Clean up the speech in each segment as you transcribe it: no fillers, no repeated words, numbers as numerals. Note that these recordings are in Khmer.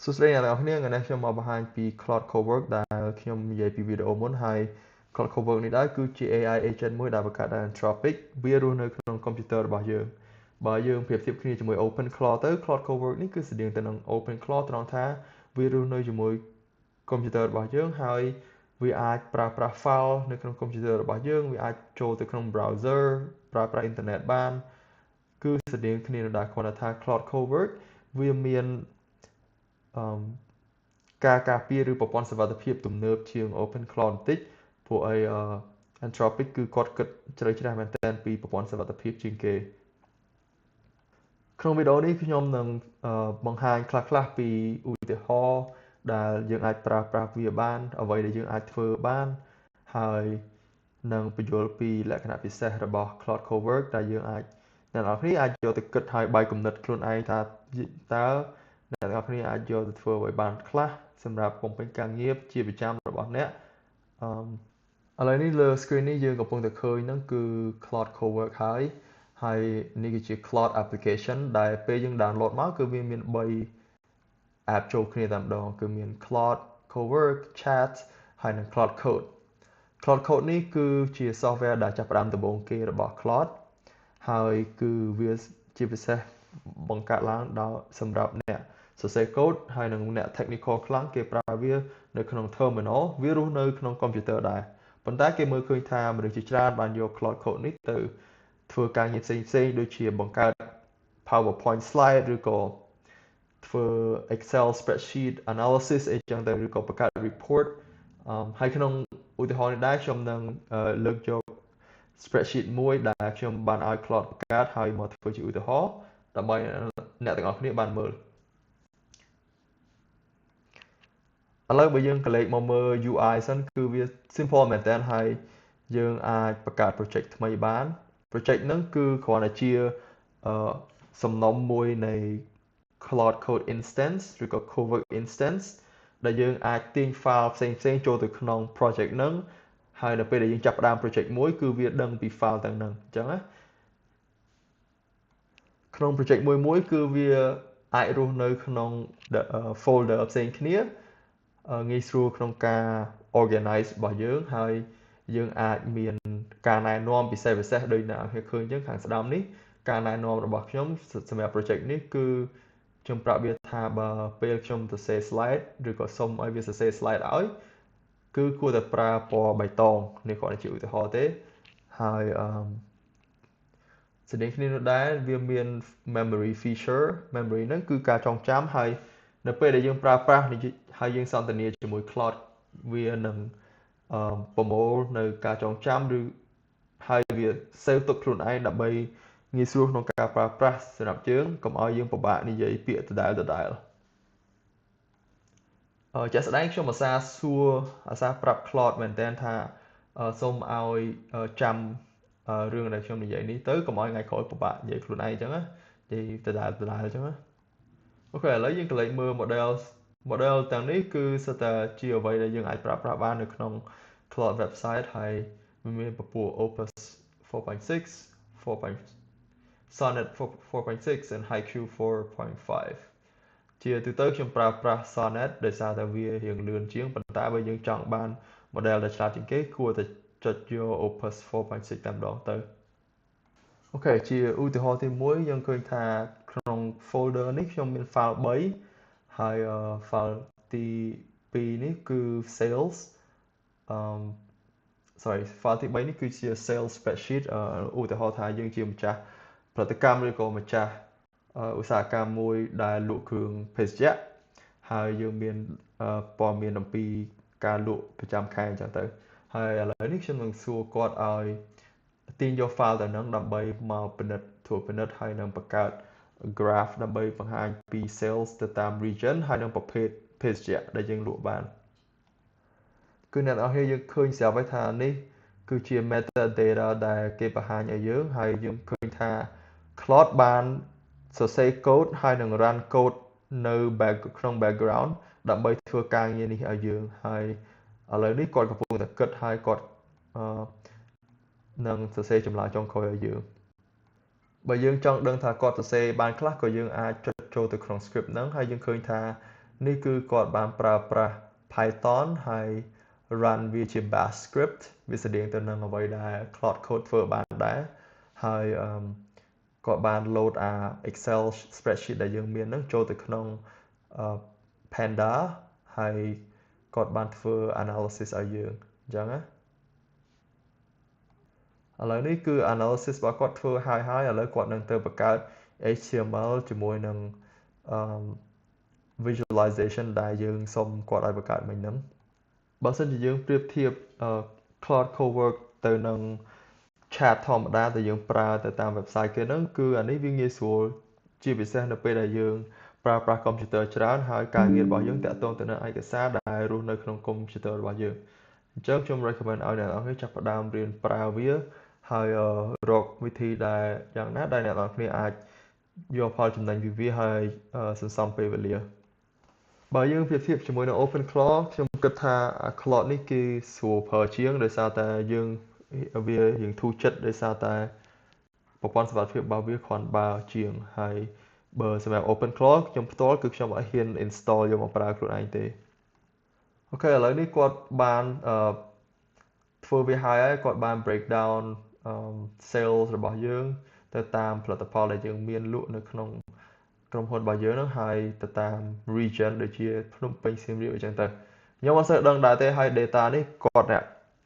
សួស្តីអ្នកទាំងអស់គ្នាថ្ងៃនេះខ្ញុំមកបង្ហាញពី Claude Cowork ដែលខ្ញុំនិយាយពីវីដេអូមុនហើយ Claude Cowork នេះដែរគឺជា AI agent មួយដែលបង្កើតដោយ Anthropic វារស់នៅក្នុងកុំព្យូទ័ររបស់យើងបើយើងប្រៀបធៀបគ្នាជាមួយ OpenClaw ទៅ Claude Cowork នេះគឺស្តៀងទៅនឹង OpenClaw ត្រង់ថាវារស់នៅជាមួយកុំព្យូទ័ររបស់យើងហើយវាអាចប្រើប្រាស់ file នៅក្នុងកុំព្យូទ័ររបស់យើងវាអាចចូលទៅក្នុង browser ប្រើប្រាស់អ៊ីនធឺណិតបានគឺស្តៀងគ្នានោះដែរគ្រាន់តែថា Claude Cowork វាមានការការពារឬប្រព័ន្ធសុវត្ថិភាពទំនើបជាង OpenClaw បន្តិចព្រោះអីAnthropic គឺគាត់គិតជ្រៅជ្រះមែនទែនពីប្រព័ន្ធសុវត្ថិភាពជាងគេក្នុងវីដេអូនេះខ្ញុំនឹងបង្ហាញខ្លះៗពីឧទាហរណ៍ដែលយើងអាចប្រើប្រាស់វាបានអ្វីដែលយើងអាចធ្វើបានហើយនឹងបញ្យល់ពីលក្ខណៈពិសេសរបស់ Claude Cowork ដែលយើងអាចអ្នកនរគ្នាអាចយកទៅគិតហើយបាយគំនិតខ្លួនឯងថាតើអ្នកនរគ្នាអាចយកទៅធ្វើអ្វីបានខ្លះសម្រាប់បំពេញការងារជាប្រចាំរបស់អ្នកឥឡូវនេះលើ screen នេះយើងកំពុងតែឃើញហ្នឹងគឺ Claude Cowork ហើយនេះគឺជា Claude application ដែលពេលយើង download មកគឺវាមាន3 app ចូលគ្នាតែម្ដងគឺមាន Claude Cowork Chat ហើយនិង Claude Code Claude Code នេះគឺជា software ដែលចាប់ផ្ដើមដំបូងគេរបស់ Claude ហើយគឺវាជាពិសេសបង្កើតឡើងដល់សម្រាប់អ្នកសរសេរ code ហើយនិងអ្នក technical ខ្លាំងគេប្រើវានៅក្នុង terminal វារស់នៅក្នុងកុំព្យូទ័រដែរប៉ុន្តែគេមើលឃើញថាមនុស្សជាច្រើនបានយក Claude Code នេះទៅធ្វើការងារផ្សេងៗដូចជាបង្កើត PowerPoint slide ឬក៏ធ្វើ Excel spreadsheet analysis អីចឹងទៅឬក៏បង្កើត report ហើយក្នុងឧទាហរណ៍នេះដែរខ្ញុំនឹងលើកយក spreadsheet មួយដែលខ្ញុំបានឲ្យ Claude បង្កើតហើយមកធ្វើជាឧទាហរណ៍ដើម្បីអ្នកទាំងអស់គ្នាបានមើលឥឡូវបើយើងក៏លេខមកមើល UI សិនគឺវា simple មែនតើហើយយើងអាចបង្កើត project ថ្មីបាន project ហ្នឹងគឺគ្រាន់តែជាសំណុំមួយនៃ Claude Code instance ឬក៏ Cowork instance ដែលយើងអាចទាញ file ផ្សេងៗចូលទៅក្នុង project ហ្នឹងហើយនៅពេលដែលយើងចាប់ផ្ដើម project មួយគឺវាដឹងពី file ទាំងហ្នឹងអញ្ចឹងណាក្នុង project មួយគឺវាអាចរស់នៅក្នុង folder ផ្សេងគ្នាងាយស្រួលក្នុងការ organize របស់យើងហើយយើងអាចមានការណែនាំពិសេសដូចអ្នកឃើញអញ្ចឹងខាងស្ដាំនេះការណែនាំរបស់ខ្ញុំសម្រាប់ project នេះគឺខ្ញុំប្រាប់វាថាបើពេលខ្ញុំសរសេរ slide ឬក៏សុំឲ្យវាសរសេរ slide ឲ្យគឺគួរតែប្រើពណ៌បៃតងនេះគ្រាន់តែជាឧទាហរណ៍ទេហើយស្តៀងគ្នានោះដែរវាមាន memory feature memory ហ្នឹងគឺការចងចាំហើយនៅពេលដែលយើងប្រើប្រាស់ហើយយើងសន្ទនាជាមួយ Claude វានឹងប្រមូលនៅការចងចាំឬហើយវា save ទុកខ្លួនឯងដើម្បីងាយស្រួលក្នុងការប្រើប្រាស់សម្រាប់យើងកុំឲ្យយើងពិបាកនិយាយពាក្យដដែលជាក់ស្ដែងខ្ញុំអាសាប្រាប់ Claude មែនតើថាសូមឲ្យចាំរឿងដែលខ្ញុំនិយាយនេះទៅកុំឲ្យថ្ងៃក្រោយពិបាកនិយាយខ្លួនឯងអញ្ចឹងណានិយាយដដែលអញ្ចឹងណាអូខេឥឡូវយើងក៏លេចមើល model ទាំងនេះគឺសុទ្ធតែជាអ្វីដែលយើងអាចប្រើប្រាស់បាននៅក្នុង Claude website ហើយវាមានពពួក Opus 4.6 Sonnet 4.6 and Haiku 4.5 ជាទូទៅខ្ញុំប្រើប្រាស់ Sonnet ដោយសារតែវារៀងលឿនជាងប៉ុន្តែបើយើងចង់បាន model ដែលឆ្លាតជាងគេគួរតែចុចយក Opus 4.6 តែម្ដងទៅអូខេជាឧទាហរណ៍ទី1យើងឃើញថាក្នុង folder នេះខ្ញុំមាន file 3ហើយ file ទី2នេះគឺ sales file ទី3នេះគឺជា sales spreadsheet ឧទាហរណ៍ថាយើងជាម្ចាស់ផលិតកម្មឬក៏ម្ចាស់ឧស្សាហកម្មមួយដែលលក់គ្រឿងភេសជ្ជៈហើយយើងមានព័ត៌មានអំពីការលក់ប្រចាំខែអញ្ចឹងទៅហើយឥឡូវនេះខ្ញុំនឹងសួរគាត់ឲ្យទាញយក file ទៅនឹងដើម្បីមកពិនិត្យហើយនឹងបង្កើត graph ដើម្បីបង្ហាញពី sales ទៅតាម region ហើយនឹងប្រភេទភេសជ្ជៈដែលយើងលក់បានគឺអ្នកនរគ្នាយើងឃើញស្រាប់ហើយថានេះគឺជា metadata ដែលគេបង្ហាញឲ្យយើងហើយយើងឃើញថា Claude បានសរសេរ code ហើយនឹង run code នៅក្នុង background ដើម្បីធ្វើការងារនេះឲ្យយើងហើយឥឡូវនេះគាត់កំពុងតែគិតហើយគាត់នឹងសរសេរចម្លើយចុងក្រោយឲ្យយើងបើយើងចង់ដឹងថាគាត់សរសេរបានខ្លះក៏យើងអាចចុចចូលទៅក្នុង script ហ្នឹងហើយយើងឃើញថា នេះគឺគាត់បានប្រើប្រាស់ Python ហើយ run វាជា bash script វាស្តៀងទៅនឹងអ្វីដែល Claude Code ធ្វើបានដែរហើយគាត់បាន load Excel spreadsheet ដែលយើងមានហ្នឹងចូលទៅក្នុង Panda ហើយគាត់បានធ្វើ analysis ឲ្យយើងអញ្ចឹងណាឥឡូវនេះគឺ analysis របស់គាត់ធ្វើហើយឥឡូវគាត់នឹងទៅបង្កើត HTML ជាមួយនឹង visualization ដែលយើងសុំគាត់ឲ្យបង្កើតមិញហ្នឹងបើសិនជាយើងប្រៀបធៀប Claude Cowork ទៅនឹង chat ធម្មតាដែលយើងប្រើទៅតាម website គេហ្នឹងគឺអានេះវាងាយស្រួលជាពិសេសនៅពេលដែលយើងប្រើប្រាស់កុំព្យូទ័រច្រើនហើយការងាររបស់យើងតាក់ទងទៅនឹងឯកសារដែលរស់នៅក្នុងកុំព្យូទ័ររបស់យើងអញ្ចឹងខ្ញុំ recommend ឲ្យអ្នកនរគ្នាចាប់ផ្ដើមរៀនប្រើវាហើយរកវិធីដែលយ៉ាងណាដែលអ្នកនរគ្នាអាចយកផលចំណេញពីវាហើយសន្សំពេលវេលាបើយើងប្រៀបធៀបជាមួយនឹង OpenClaw ខ្ញុំគិតថា Claude នេះគេស្រួលប្រើជាងដោយសារតែយើងវារៀងធូរចិត្តដោយសារតែប្រព័ន្ធសុវត្ថិភាពរបស់វាគ្រាន់បើជាងហើយបើសម្រាប់ OpenClaw ខ្ញុំផ្ទាល់គឺខ្ញុំអត់ហ៊ាន install យកមកប្រើខ្លួនឯងទេអូខេឥឡូវនេះគាត់បានធ្វើវាហើយគាត់បាន break down sales របស់យើងទៅតាមផលិតផលដែលយើងមានលក់នៅក្នុងក្រុមហ៊ុនរបស់យើងហ្នឹងហើយទៅតាម region ដូចជាភ្នំពេញសៀមរាបអញ្ចឹងទៅខ្ញុំអត់សូវដឹងដែរទេហើយ data នេះគាត់អ្នក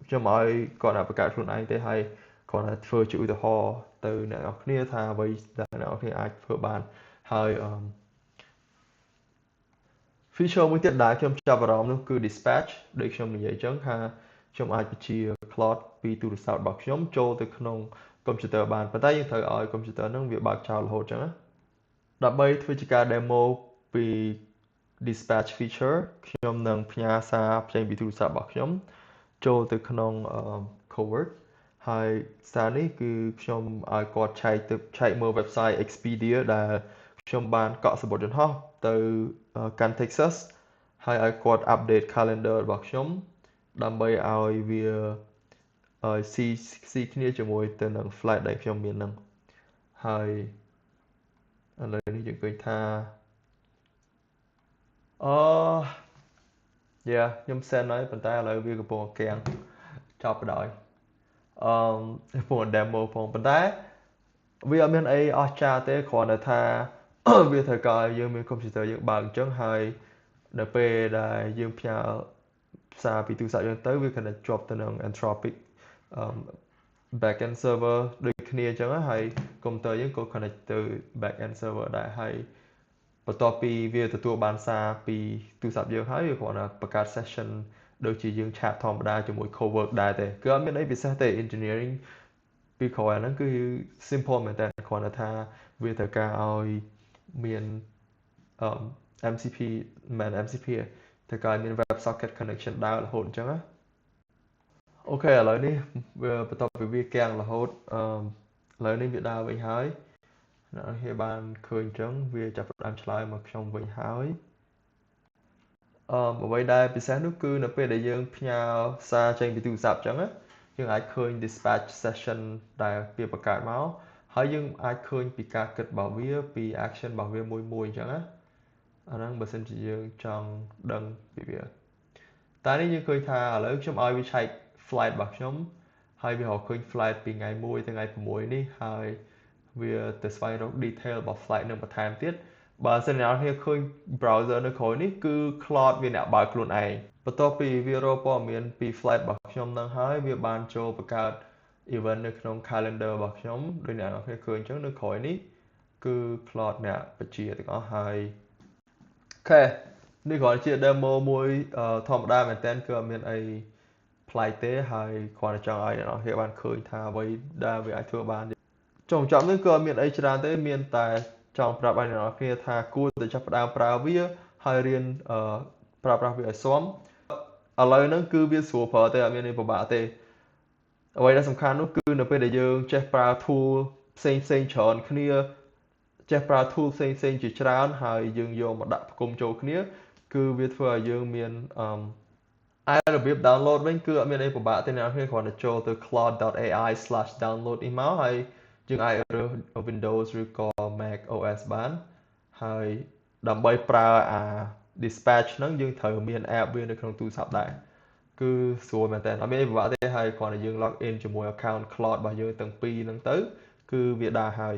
ខ្ញុំឲ្យគាត់អ្នកបង្កើតខ្លួនឯងទេហើយគាត់តែធ្វើជាឧទាហរណ៍ទៅអ្នកនរគ្នាថាអ្វីដែលអ្នកនរគ្នាអាចធ្វើបានហើយ feature មួយទៀតដែលខ្ញុំចាប់អារម្មណ៍នោះគឺ dispatch ដូចខ្ញុំនិយាយអញ្ចឹងថាខ្ញុំអាចបញ្ជា Claude ពីទូរស័ព្ទរបស់ខ្ញុំចូលទៅក្នុងកុំព្យូទ័របានប៉ុន្តែយើងត្រូវឲ្យកុំព្យូទ័រហ្នឹងវាបើកចោលរហូតអញ្ចឹងណាដើម្បីធ្វើជាការ demo ពី dispatch feature ខ្ញុំនឹងផ្ញើសារផ្សេងពីទូរស័ព្ទរបស់ខ្ញុំចូលទៅក្នុង Cowork ហើយសារនេះគឺខ្ញុំឲ្យគាត់ឆែកមើល website Expedia ដែលខ្ញុំបានកក់សំបុត្រយន្តហោះទៅកាន់ Texas ហើយឲ្យគាត់ update calendar របស់ខ្ញុំដើម្បីឲ្យវាស៊ីគ្នាជាមួយទៅនឹង flight ដែលខ្ញុំមានហ្នឹងហើយឥឡូវនេះយើងឃើញថាខ្ញុំ send ហើយប៉ុន្តែឥឡូវវាកំពុងកៀងចប់បណ្ដោយកំពុង demo ផងប៉ុន្តែវាអត់មានអីអស្ចារ្យទេគ្រាន់តែថាវាត្រូវការយើងមានកុំព្យូទ័រយើងបើកអញ្ចឹងហើយនៅពេលដែលយើងផ្ញើសារពីទូរស័ព្ទយើងទៅវា connect ជាប់ទៅនឹង Anthropic backend server ដូចគ្នាអញ្ចឹងហើយកុំព្យូទ័រយើងក៏ connect ទៅ backend server ដែរហើយបន្ទាប់ពីវាទទួលបានសារពីទូរស័ព្ទយើងហើយវាគ្រាន់តែបង្កើត session ដូចជាយើង chat ធម្មតាជាមួយ cowork ដែរទេគឺអត់មានអីពិសេសទេ engineering ពីក្រោយអាហ្នឹងគឺ simple មែនតើគ្រាន់តែថាវាត្រូវការឲ្យមាន MCP មិន MCP ត្រូវការមាន WebSocket connection ដើររហូតអញ្ចឹងណាអូខេឥឡូវនេះវាបន្ទាប់ពីវាគាំងរហូតឥឡូវនេះវាដើរវិញហើយអ្នកនរគ្នាបានឃើញអញ្ចឹងវាចាប់ផ្ដើមឆ្លើយមកខ្ញុំវិញហើយអ្វីដែលពិសេសនោះគឺនៅពេលដែលយើងផ្ញើសារចេញពីទូរស័ព្ទអញ្ចឹងណាយើងអាចឃើញ dispatch session ដែលវាបង្កើតមកហើយយើងអាចឃើញពីការគិតរបស់វាពី action របស់វាមួយអញ្ចឹងណាអាហ្នឹងបើសិនជាយើងចង់ដឹងពីវាតែនេះយើងឃើញថាឥឡូវខ្ញុំឲ្យវាឆែក flight របស់ខ្ញុំហើយវារកឃើញ flight ពីថ្ងៃ1ទៅថ្ងៃ6នេះហើយវាទៅស្វែងរក detail របស់ flight នឹងបន្ថែមទៀតបើសិនអ្នកនរគ្នាឃើញ browser នៅក្រោយនេះគឺ Claude វាអ្នកបើកខ្លួនឯងបន្ទាប់ពីវារកព័ត៌មានពី flight របស់ខ្ញុំនឹងហើយវាបានចូលបង្កើត event នៅក្នុង calendar របស់ខ្ញុំដូចអ្នកនរគ្នាឃើញអញ្ចឹងនៅក្រោយនេះគឺ Claude អ្នកបញ្ជាទាំងអស់ហើយអូខេនេះគ្រាន់តែជា demo មួយធម្មតាមែនតើគឺអត់មានអីប្លែកទេហើយគ្រាន់តែចង់ឲ្យអ្នកនរគ្នាបានឃើញថាអ្វីដែលវាអាចធ្វើបានចុងនេះគឺអត់មានអីច្រើនទេមានតែចង់ប្រាប់ឲ្យអ្នកនរគ្នាថាគួរតែចាប់ផ្ដើមប្រើវាហើយរៀនប្រើប្រាស់វាឲ្យសមឥឡូវហ្នឹងគឺវាស្រួលប្រើទេអត់មានអីពិបាកទេអ្វីដែលសំខាន់នោះគឺនៅពេលដែលយើងចេះប្រើ tool ផ្សេងច្រើនគ្នាចេះប្រើ tool ផ្សេងជាច្រើនហើយយើងយកមកដាក់ផ្គុំចូលគ្នាគឺវាធ្វើឲ្យយើងមានរបៀប download វិញគឺអត់មានអីពិបាកទេអ្នកនរគ្នាគ្រាន់តែចូលទៅ claude.ai/download នេះមកហើយយើងអាចរើស Windows ឬក៏ Mac OS បានហើយដើម្បីប្រើ dispatch ហ្នឹងយើងត្រូវមាន app វានៅក្នុងទូរស័ព្ទដែរគឺស្រួលមែនតើអត់មានអីពិបាកទេហើយគ្រាន់តែយើង log in ជាមួយ account cloud របស់យើងទាំងពីរហ្នឹងទៅគឺវាដើរហើយ